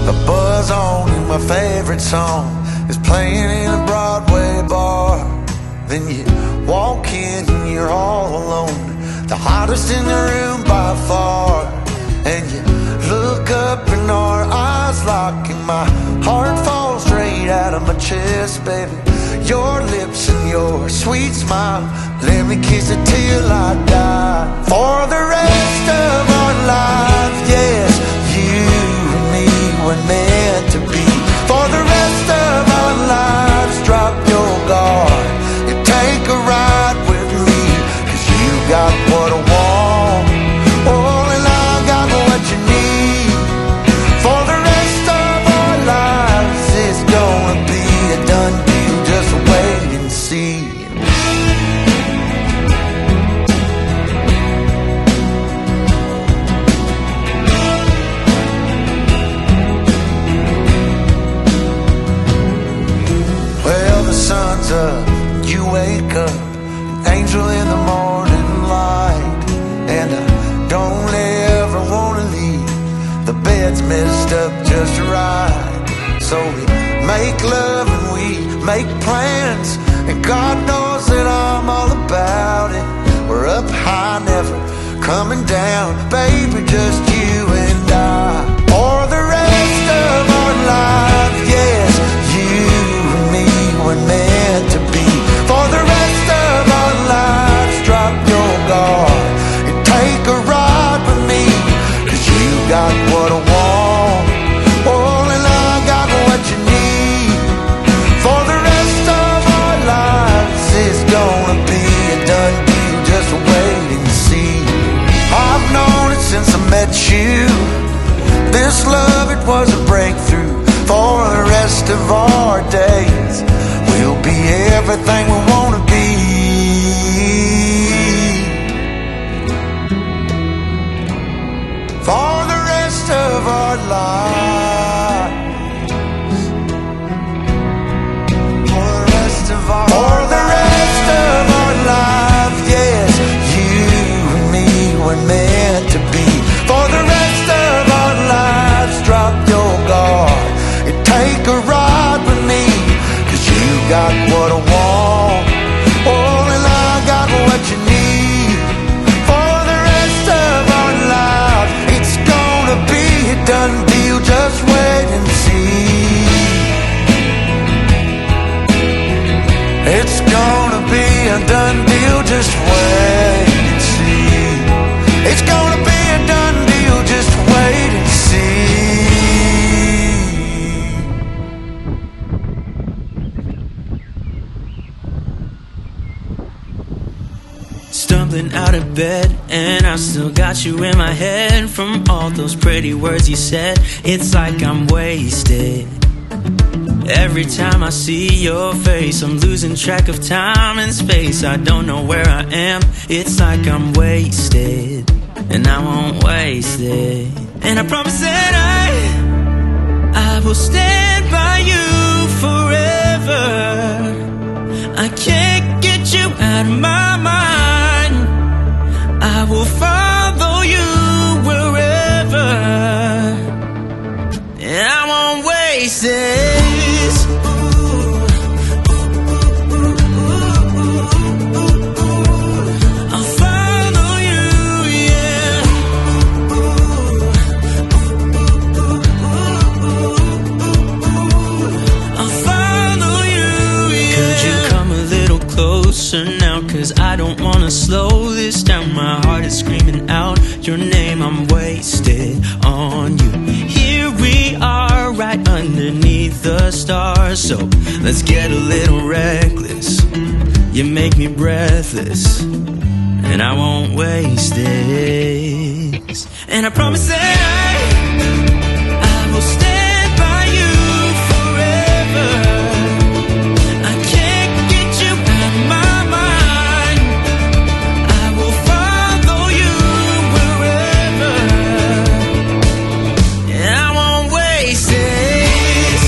a buzz on and my favorite song is playing in a Broadway bar. Then you walk in and you're all alone, the hottest in the room by far. And you look up and our eyes lock and my heart falls straight out of my chest, baby. Your lips and your sweet smile, let me kiss it till I die. For the rest of our lives, yes, you and me were meant to be. For the rest of our lives, drop your guard and take a ride with me, 'cause you got what I want, oh, and I got what you need. For the rest of our lives, it's gonna be a done deal, just wait and see. Well, the sun's up, you wake up, an angel in the morning light. And I don't ever wanna leave, the bed's messed up just right. So we make love and we make plans, and God knows that I'm all about it. We're up high, never coming down, baby, just you and I. For the rest of our lives, yes, you and me were meant to be. For the rest of our lives, drop your guard and take a ride with me, 'cause you got what I want, oh, and I got what you need. For the rest of our lives, it's gonna be a done deal, just wait and see. I've known it since I met you, this love, it was a breakthrough. For the rest of our days, we'll be everything we wanna be. For the rest of our lives, for the rest of our lives, yes, you and me were meant to be. For the rest of our lives, drop your guard and take a ride with me, 'cause you got what I want, oh, and I got what you need. For the rest of our lives, it's gonna be a done deal, just wait and see. It's gonna be a done deal, just wait and see. It's gonna be a done deal, just wait and see. Stumbling out of bed, and I still got you in my head. From all those pretty words you said, it's like I'm wasted. Every time I see your face, I'm losing track of time and space. I don't know where I am, it's like I'm wasted, and I won't waste it. And I promise that I will stand by you forever. I can't get you out of my mind, I will follow you wherever, and I won't waste this. I'll follow you, yeah. I'll follow you, yeah. Could you come a little closer now, 'cause I don't wanna slow this down. My heart is screaming out your name, I'm wasted on you. Here we are, right underneath the stars, so let's get a little reckless. You make me breathless, and I won't waste this. And I promise that I will stand by you forever. I can't get you out of my mind, I will follow you wherever, and I won't waste this.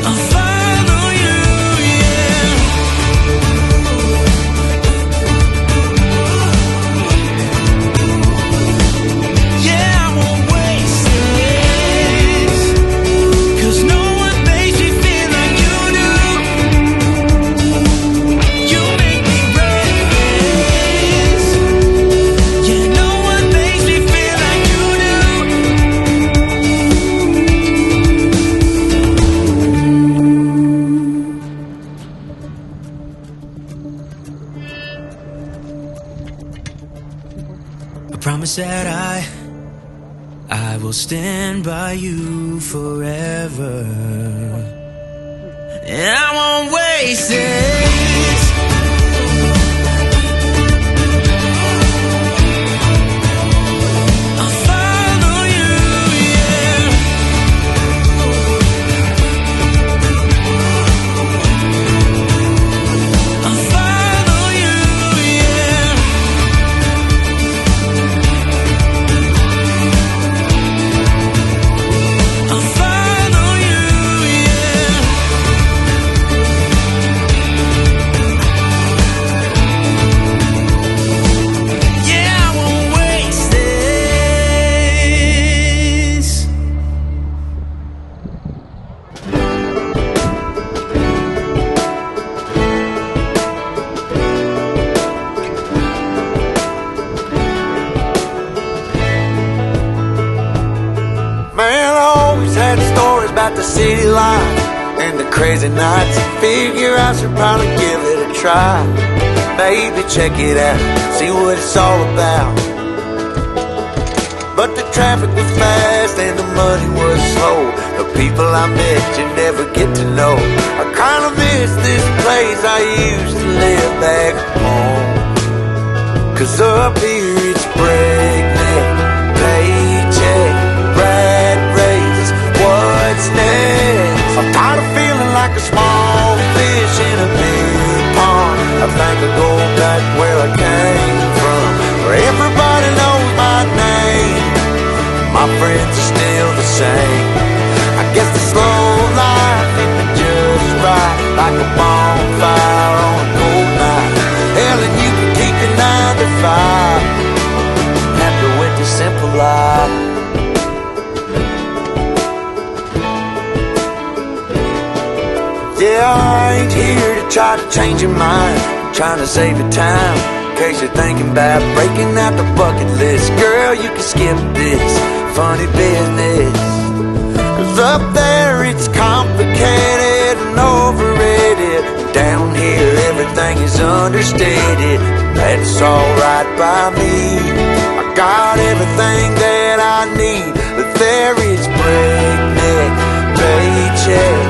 I'll follow you, yeah. promise that I will stand by you forever, and I won't waste this. I'll follow you, yeah. I'll follow you, yeah. I'll follow you, yeah. Yeah, I won't waste this. Man, I always had stories about the city life and the crazy nights. Figure I should probably give it a try. Maybe check it out, see what it's all about. But the traffic was fast and the money was slow. The people I met you never get to know. I kinda miss this place I used to live back home. 'Cause up here it's breakneck, paycheck, rat race, what's next? I'm tired of feeling like a small fish in a big pond. I think I'll go back where I came from, where everybody knows my name. My friends are still the same. I guess the slow life hit me just right, like a bonfire on a cold night. Hell, and you can keep your 9 to 5 after with the simple life. Yeah, I ain't here to try to change your mind. I'm trying to save your time in case you're thinking about breaking out the bucket list. Girl, you can skip this funny business. 'Cause up there it's complicated and overrated. Down here everything is understated. That's alright by me. I got everything that I need, but there is breakneck, paycheck,